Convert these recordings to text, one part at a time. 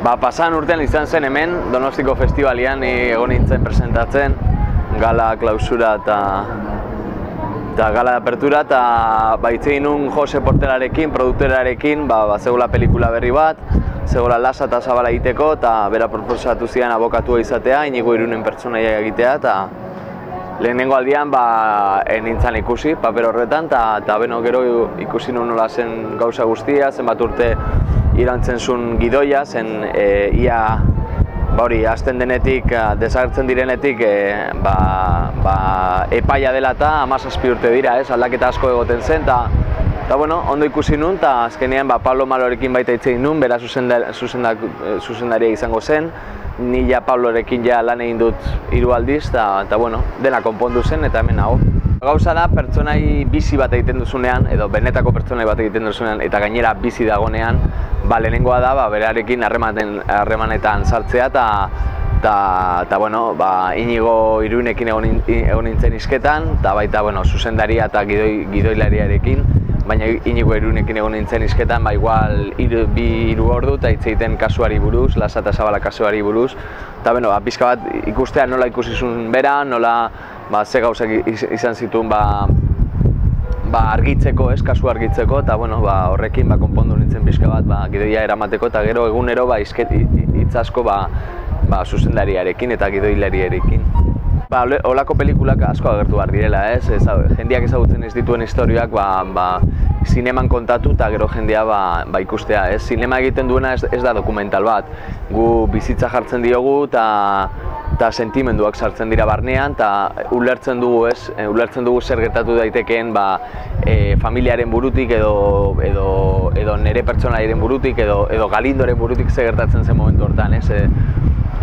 Pasan urtean izan zen hemen, Donostiko Festivalian egon nintzen presentatzen, gala klausura eta gala de apertura, eta hitz egin nun Jose Portelarekin, produkterarekin, zegoela pelikula berri bat, zegoela lasa eta zabala egiteko, eta bera proposatu zidan abokatua izatea, Inigo Irunen pertsonaia egitea, eta lehenengo aldian nintzen ikusi paper horretan, eta gero ikusi nun nola zen gauza guztia, zenbat urte irauntzen zuen gidoia, zen ia hasten denetik, desagertzen direnetik epaia dela eta 17 urte dira, aldaketa asko egoten zen, eta ondo ikusi nun, eta azkenean Pablo Malorekin baita hitz egin nun, bera zuzendaria izango zen, ni Pablorekin lan egin dut 3 aldiz, eta dena konpondu zen, eta hemen nago. Gauza da, pertsonai bizi bat egiten duzunean, edo benetako pertsonai bat egiten duzunean, eta gainera bizi dagonean, lehenengoa da, berarekin harremanetan sartzea, eta Inigo Irunekin egon nintzen isketan, eta baita zuzendaria eta gidoilariarekin, baina Inigo Irunekin egon nintzen isketan, igual 2-3 ordu, eta hitz egiten kasuari buruz, Lasa eta Zabala kasuari buruz, eta pixka bat ikustea nola ikusi zuen bera, nola ze gauzak izan zituen argitzeko, kasu argitzeko, eta horrekin konpondu nintzen pixka bat gidoia eramateko, eta gero egunero hitz asko zuzendariarekin eta gidoilariarekin. Holako pelikulak asko agertu behar direla, jendeak ezagutzen ez dituen historiak zineman kontatu eta gero jendea ikustea. Zinema egiten duena ez da dokumental bat, gu bizitza jartzen diogu eta sentimenduak sartzen dira barnean, eta ulertzen dugu zer gertatu daitekeen familiaren burutik edo nire pertsonaiaren burutik edo Galindoren burutik zer gertatzen zen momentu hortan.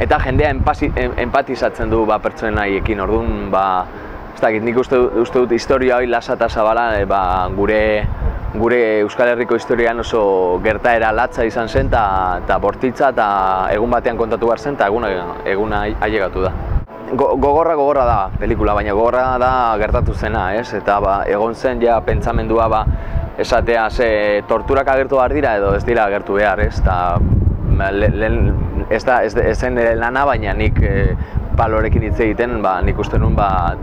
Eta jendea empatizatzen du pertsonaiekin, orduan, nik uste dut historia hori Lasa eta Zabala gure Euskal Herriko historian oso gertaera latza izan zen eta bortitza eta egun batean kontatu behar zen eta eguna ailegatu da. Gogorra da pelikula, baina gogorra da gertatu zena, eta egon zen pentsamendua esatea torturak agertu behar dira edo ez dira agertu behar, ez zen ere lana, baina nik Pablorekin hitz egiten nik uste nun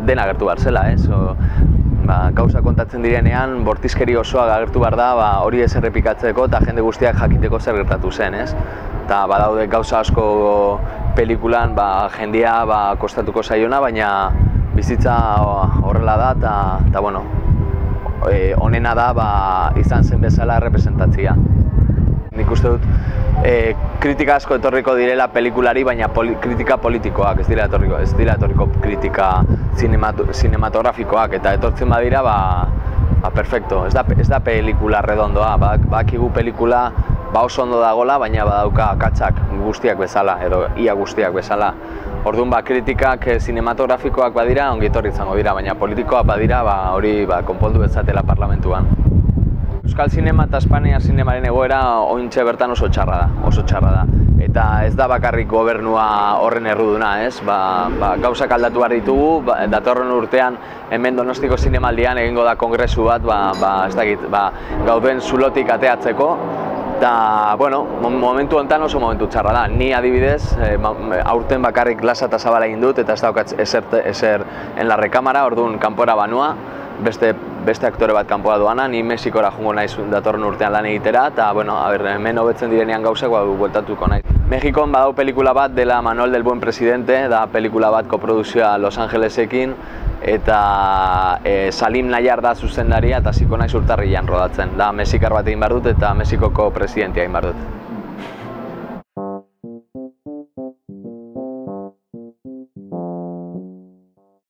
dena agertu behar zela, gauza kontatzen direnean bortizkeri osoa agertu behar da hori ez errepikatzeko eta jende guztiak jakiteko zer gertatu zen, eta badaude gauza asko pelikulan jendea kostatuko zaiona, baina bizitza horrela da eta onena da izan zen bezala errepresentatzia. Nik uste dut kritika asko etorriko direla pelikulari, baina kritika politikoak, ez dira etorriko kritika sinematografikoak, eta etortzen badira, perfecto, ez da pelikula redondoa, bakigu pelikula oso ondo dagola, baina badauka akatsak guztiak bezala, edo ia guztiak bezala. Orduan kritikak sinematografikoak badira, ongi etorri izango dira, baina politikoak badira, hori konpondu bezatela parlamentuan. Euskal Zinema eta Espainia Zinemaren egoera ointxe bertan oso txarra da. Eta ez da bakarrik gobernua horren erruduna, gauzak aldatu behar ditugu, datorren urtean hemen Donostiko Zinemaldian egingo da kongresu bat, gauden zulotik ateatzeko, eta, momentu honetan oso momentu txarra da. Ni adibidez, aurten bakarrik Lasa eta Zabala egin dut, eta ez daukat ezer en la rekamara, orduan kanpora banua, beste aktore bat kanpoa doana, ni Mexikora joango naiz datorren urtean lan egitera, eta hemen hobetzen direnean gauzak bueltatuko naiz. Mexikon badau pelikula bat dela Manuel del Buen Presidente, da pelikula bat koproduzioa Los Angelesekin, eta Salim Nayar da zuzendaria eta hasiko naiz urtarrilean rodatzen. Da Mexikar bat egin behar dut eta Mexikoko presidentea egin behar dut.